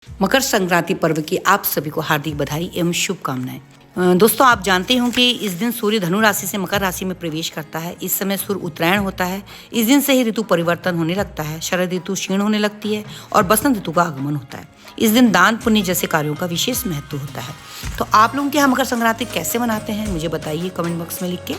मकर संक्रांति पर्व की आप सभी को हार्दिक बधाई एवं शुभकामनाएं। दोस्तों, आप जानते हो कि इस दिन सूर्य धनु राशि से मकर राशि में प्रवेश करता है। इस समय सूर्य उत्तरायण होता है। इस दिन से ही ऋतु परिवर्तन होने लगता है। शरद ऋतु क्षीण होने लगती है और बसंत ऋतु का आगमन होता है। इस दिन दान पुण्य जैसे कार्यों का विशेष महत्व होता है। तो आप लोगों के यहाँ मकर संक्रांति कैसे मनाते हैं, मुझे बताइए कमेंट बॉक्स में लिख के।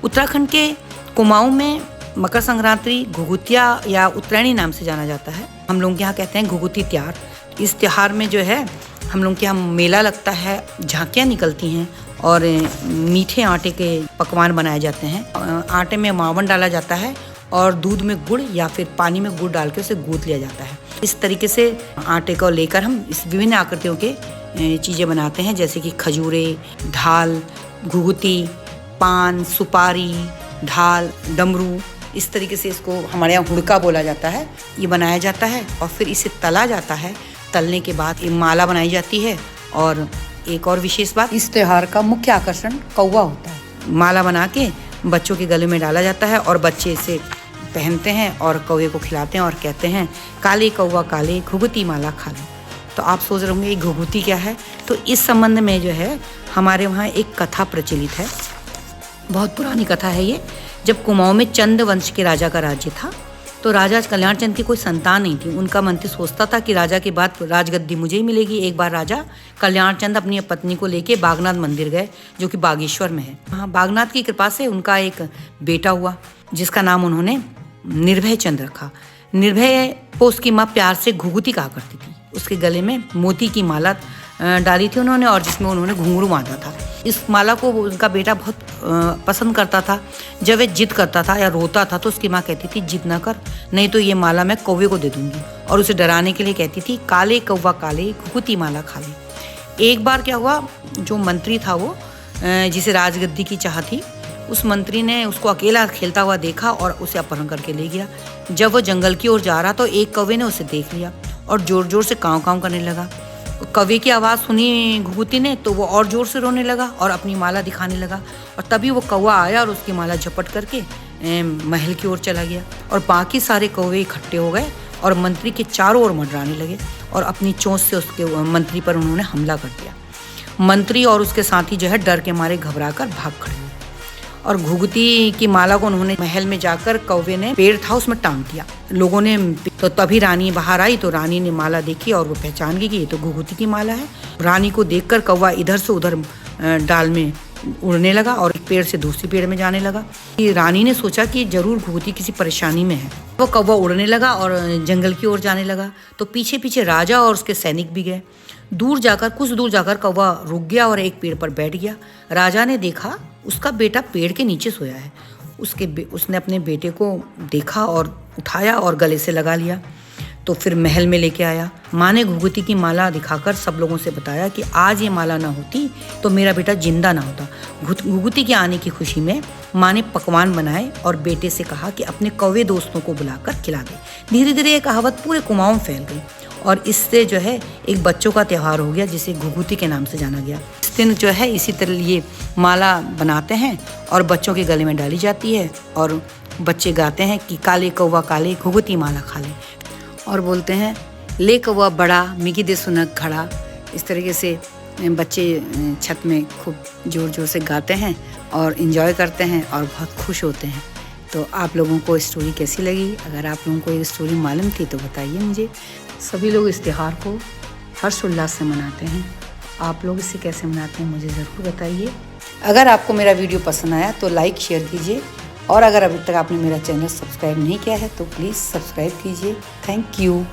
उत्तराखंड के कुमाऊं में मकर संक्रांति घुघुतिया या उत्तरायणी नाम से जाना जाता है। हम लोग यहाँ कहते हैं घुघुती त्योहार। इस त्योहार में जो है हम लोग के यहाँ मेला लगता है, झांकियाँ निकलती हैं और मीठे आटे के पकवान बनाए जाते हैं। आटे में मावन डाला जाता है और दूध में गुड़ या फिर पानी में गुड़ डाल के उसे गूंथ लिया जाता है। इस तरीके से आटे को लेकर हम इस विभिन्न आकृतियों के चीज़ें बनाते हैं, जैसे कि खजूरे, ढाल, घुघुती, पान, सुपारी, ढाल, डमरू। इस तरीके से इसको हमारे यहाँ हुड़का बोला जाता है। ये बनाया जाता है और फिर इसे तला जाता है। तलने के बाद ये माला बनाई जाती है। और एक और विशेष बात, इस त्योहार का मुख्य आकर्षण कौवा होता है। माला बना के बच्चों के गले में डाला जाता है और बच्चे इसे पहनते हैं और कौवे को खिलाते हैं और कहते हैं, काले कौवा काले घुघुती माला खा ले। तो आप सोच रहे होंगे ये घुघुती क्या है। तो इस संबंध में जो है हमारे वहाँ एक कथा प्रचलित है, बहुत पुरानी कथा है ये। जब कुमाऊं में चंद वंश के राजा का राज्य था तो राजा कल्याण चंद की कोई संतान नहीं थी। उनका मंत्री सोचता था कि राजा के बाद राजगद्दी मुझे ही मिलेगी। एक बार राजा कल्याण चंद अपनी पत्नी को लेके बागनाथ मंदिर गए, जो कि बागेश्वर में है। हाँ, बागनाथ की कृपा से उनका एक बेटा हुआ जिसका नाम उन्होंने निर्भय चंद रखा। निर्भय को उसकी माँ प्यार से घुघुती कहा करती थी। उसके गले में मोती की माला डाली थी उन्होंने और जिसमें उन्होंने घुंघरू बांधा था। इस माला को उनका बेटा बहुत पसंद करता था। जब वह जिद करता था या रोता था तो उसकी माँ कहती थी, जिद ना कर, नहीं तो ये माला मैं कौवे को दे दूंगी। और उसे डराने के लिए कहती थी, काले कौवा काले घुघुती माला खा ले। एक बार क्या हुआ, जो मंत्री था वो जिसे राजगद्दी की चाह थी, उस मंत्री ने उसको अकेला खेलता हुआ देखा और उसे अपहरण करके ले गया। जब वो जंगल की ओर जा रहा तो एक कौवे ने उसे देख लिया और जोर जोर से काँव काँव करने लगा। कौवे की आवाज़ सुनी घुघुती ने तो वो और जोर से रोने लगा और अपनी माला दिखाने लगा। और तभी वो कौवा आया और उसकी माला झपट करके महल की ओर चला गया। और बाकी सारे कौवे इकट्ठे हो गए और मंत्री के चारों ओर मंडराने लगे और अपनी चोंच से उसके मंत्री पर उन्होंने हमला कर दिया। मंत्री और उसके साथी जो है डर के मारे घबरा कर भाग खड़े हुए और घुघुती की माला को उन्होंने महल में जाकर कौवे ने पेड़ था उसमें टांग दिया। लोगों ने तो तभी रानी बाहर आई तो रानी ने माला देखी और वो पहचान गई कि ये तो घुघुती की माला है। रानी को देखकर कौवा इधर से उधर डाल में उड़ने लगा और एक पेड़ से दूसरी पेड़ में जाने लगा। रानी ने सोचा कि जरूर घुघुती किसी परेशानी में है। वो कौवा उड़ने लगा और जंगल की ओर जाने लगा। तो पीछे पीछे राजा और उसके सैनिक भी गए। कुछ दूर जाकर कौवा रुक गया और एक पेड़ पर बैठ गया। राजा ने देखा उसका बेटा पेड़ के नीचे सोया है। उसने अपने बेटे को देखा और उठाया और गले से लगा लिया। तो फिर महल में लेके आया। माँ ने घुघुती की माला दिखाकर सब लोगों से बताया कि आज ये माला ना होती तो मेरा बेटा जिंदा ना होता। घुघुती के आने की खुशी में माँ ने पकवान बनाए और बेटे से कहा कि अपने कौवे दोस्तों को बुलाकर खिला दे। धीरे धीरे ये कहावत पूरे कुमाऊं में फैल गई और इससे जो है एक बच्चों का त्यौहार हो गया जिसे घुघुती के नाम से जाना गया। इस दिन जो है इसी तरह ये माला बनाते हैं और बच्चों के गले में डाली जाती है और बच्चे गाते हैं कि काले कौवा काले घुघुती माला खा ले और बोलते हैं, ले कौवा बड़ा मिगी दे सुनक खड़ा। इस तरीके से बच्चे छत में खूब जोर जोर से गाते हैं और इन्जॉय करते हैं और बहुत खुश होते हैं। तो आप लोगों को स्टोरी कैसी लगी? अगर आप लोगों को ये स्टोरी मालूम थी तो बताइए मुझे। सभी लोग इस त्यौहार को हर्षोल्लास से मनाते हैं। आप लोग इसे कैसे मनाते हैं मुझे ज़रूर बताइए। अगर आपको मेरा वीडियो पसंद आया तो लाइक शेयर कीजिए और अगर अभी तक आपने मेरा चैनल सब्सक्राइब नहीं किया है तो प्लीज़ सब्सक्राइब कीजिए। Thank you.